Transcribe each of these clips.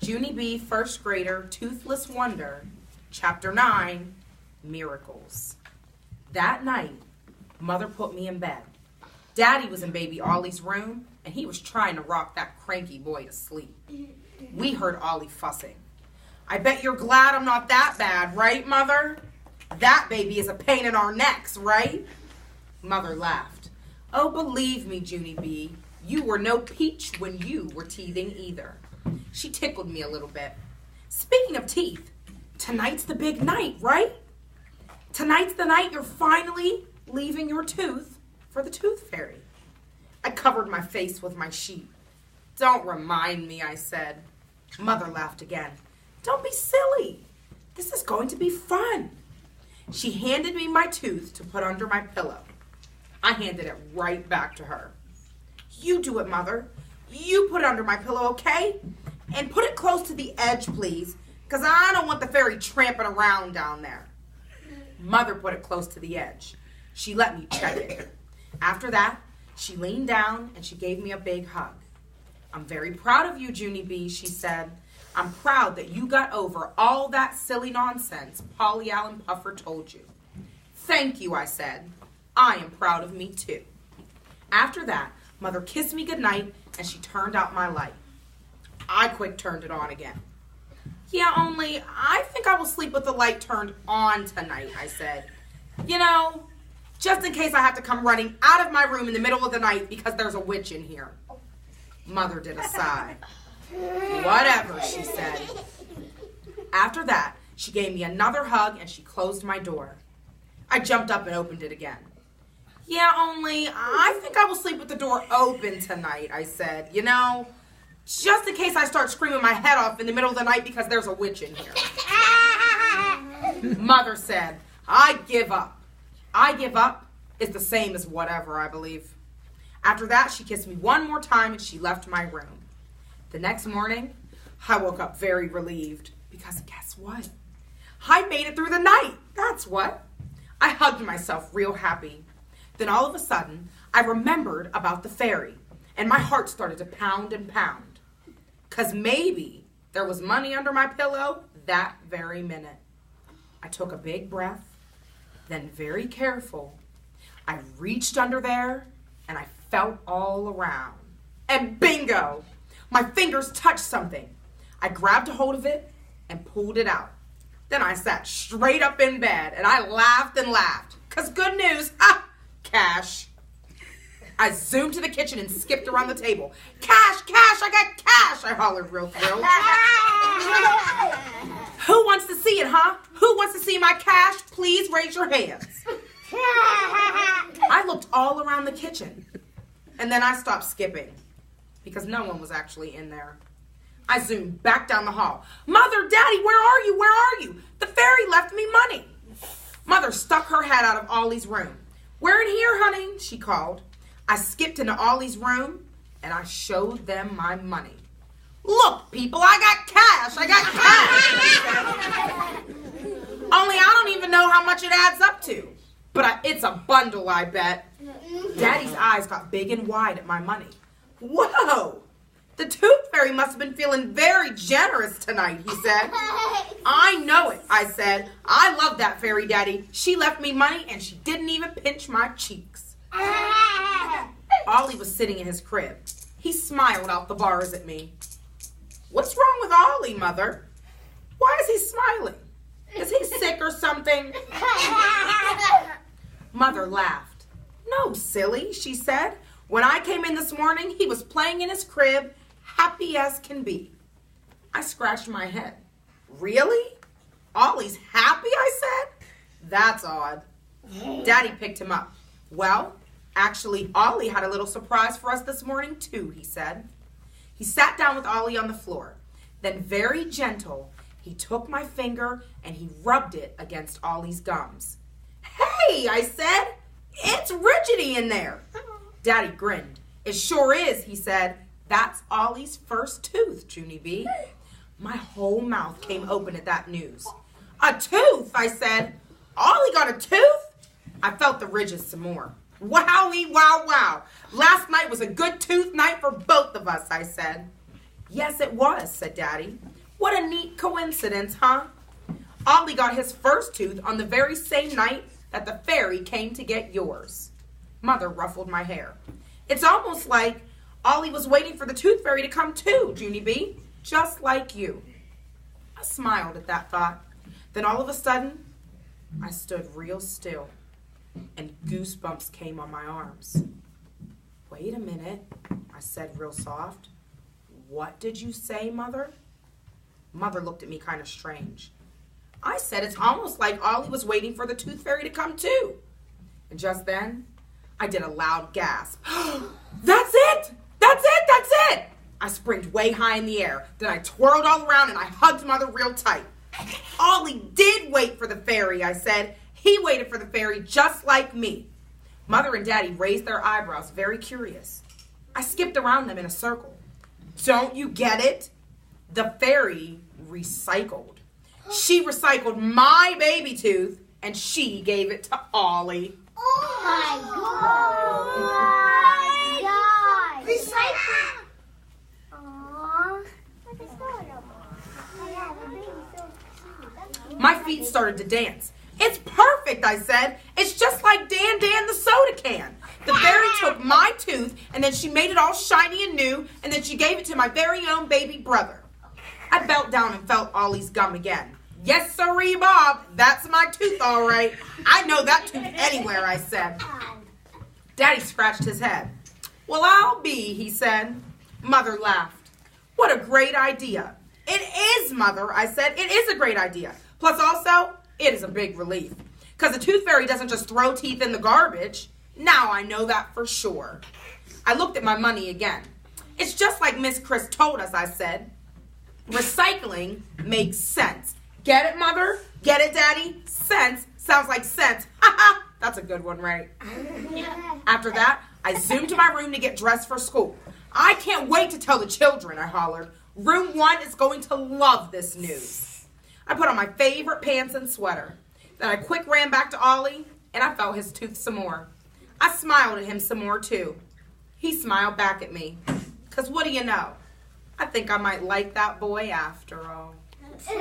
Junie B. First Grader, Toothless Wonder, Chapter 9, Miracles. That night, Mother put me in bed. Daddy was in baby Ollie's room, and he was trying to rock that cranky boy to sleep. We heard Ollie fussing. I bet you're glad I'm not that bad, right, Mother? That baby is a pain in our necks, right? Mother laughed. Oh, believe me, Junie B., you were no peach when you were teething either. She tickled me a little bit. Speaking of teeth, tonight's the big night, right? Tonight's the night you're finally leaving your tooth for the tooth fairy. I covered my face with my sheet. Don't remind me, I said. Mother laughed again. Don't be silly. This is going to be fun. She handed me my tooth to put under my pillow. I handed it right back to her. You do it, Mother. You put it under my pillow, okay? And put it close to the edge, please, because I don't want the fairy tramping around down there. Mother put it close to the edge. She let me check it. After that, she leaned down and she gave me a big hug. I'm very proud of you, Junie B., she said. I'm proud that you got over all that silly nonsense Polly Allen Puffer told you. Thank you, I said. I am proud of me, too. After that, Mother kissed me goodnight, and she turned out my light. I quick turned it on again. Yeah, only I think I will sleep with the light turned on tonight, I said. You know, just in case I have to come running out of my room in the middle of the night because there's a witch in here. Mother did a sigh. Whatever, she said. After that, she gave me another hug and she closed my door. I jumped up and opened it again. Yeah, only I think I will sleep with the door open tonight, I said. You know, just in case I start screaming my head off in the middle of the night because there's a witch in here. Mother said, I give up. I give up is the same as whatever, I believe. After that, she kissed me one more time and she left my room. The next morning, I woke up very relieved because guess what? I made it through the night. That's what. I hugged myself real happy. Then all of a sudden, I remembered about the fairy, and my heart started to pound and pound. 'Cause maybe there was money under my pillow that very minute. I took a big breath, then very careful, I reached under there, and I felt all around. And bingo! My fingers touched something. I grabbed a hold of it and pulled it out. Then I sat straight up in bed, and I laughed and laughed. 'Cause good news, cash. I zoomed to the kitchen and skipped around the table. Cash, cash, I got cash, I hollered real thrilled. Who wants to see it, huh? Who wants to see my cash? Please raise your hands. I looked all around the kitchen, and then I stopped skipping because no one was actually in there. I zoomed back down the hall. Mother, Daddy, where are you? Where are you? The fairy left me money. Mother stuck her head out of Ollie's room. We're in here, honey, she called. I skipped into Ollie's room, and I showed them my money. Look, people, I got cash. I got cash. Only I don't even know how much it adds up to. But it's a bundle, I bet. Daddy's eyes got big and wide at my money. Whoa! The tooth fairy must have been feeling very generous tonight, he said. I know it, I said. I love that fairy, Daddy. She left me money and she didn't even pinch my cheeks. Ollie was sitting in his crib. He smiled out the bars at me. What's wrong with Ollie, Mother? Why is he smiling? Is he sick or something? Mother laughed. No, silly, she said. When I came in this morning, he was playing in his crib, happy as can be. I scratched my head. Really? Ollie's happy, I said? That's odd. Daddy picked him up. Well, actually, Ollie had a little surprise for us this morning, too, he said. He sat down with Ollie on the floor. Then, very gentle, he took my finger and he rubbed it against Ollie's gums. Hey, I said, it's rigidy in there. Daddy grinned. It sure is, he said. That's Ollie's first tooth, Junie B. My whole mouth came open at that news. A tooth, I said. Ollie got a tooth? I felt the ridges some more. Wowie, wow, wow. Last night was a good tooth night for both of us, I said. Yes, it was, said Daddy. What a neat coincidence, huh? Ollie got his first tooth on the very same night that the fairy came to get yours. Mother ruffled my hair. It's almost like Ollie was waiting for the tooth fairy to come too, Junie B, just like you. I smiled at that thought. Then all of a sudden, I stood real still, and goosebumps came on my arms. Wait a minute, I said real soft. What did you say, Mother? Mother looked at me kind of strange. I said it's almost like Ollie was waiting for the tooth fairy to come too. And just then, I did a loud gasp. That's it! That's it! That's it! I springed way high in the air. Then I twirled all around and I hugged Mother real tight. Ollie did wait for the fairy, I said. He waited for the fairy just like me. Mother and Daddy raised their eyebrows, very curious. I skipped around them in a circle. Don't you get it? The fairy recycled. She recycled my baby tooth and she gave it to Ollie. Oh my God! Recycling. My feet started to dance. It's perfect, I said. It's just like Dan Dan the soda can. The fairy took my tooth and then she made it all shiny and new and then she gave it to my very own baby brother. I bent down and felt Ollie's gum again. Yes, sirree, Bob. That's my tooth, all right. I know that tooth anywhere, I said. Daddy scratched his head. Well, I'll be, he said. Mother laughed. What a great idea. It is, Mother, I said. It is a great idea. Plus, also, it is a big relief. Because the tooth fairy doesn't just throw teeth in the garbage. Now I know that for sure. I looked at my money again. It's just like Miss Chris told us, I said. Recycling makes sense. Get it, Mother? Get it, Daddy? Sense sounds like sense. Ha ha! That's a good one, right? After that, I zoomed to my room to get dressed for school. I can't wait to tell the children, I hollered. Room 1 is going to love this news. I put on my favorite pants and sweater. Then I quick ran back to Ollie, and I felt his tooth some more. I smiled at him some more, too. He smiled back at me. 'Cause what do you know? I think I might like that boy after all. Aww,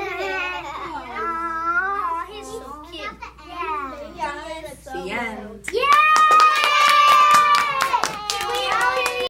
he's so cute. The end.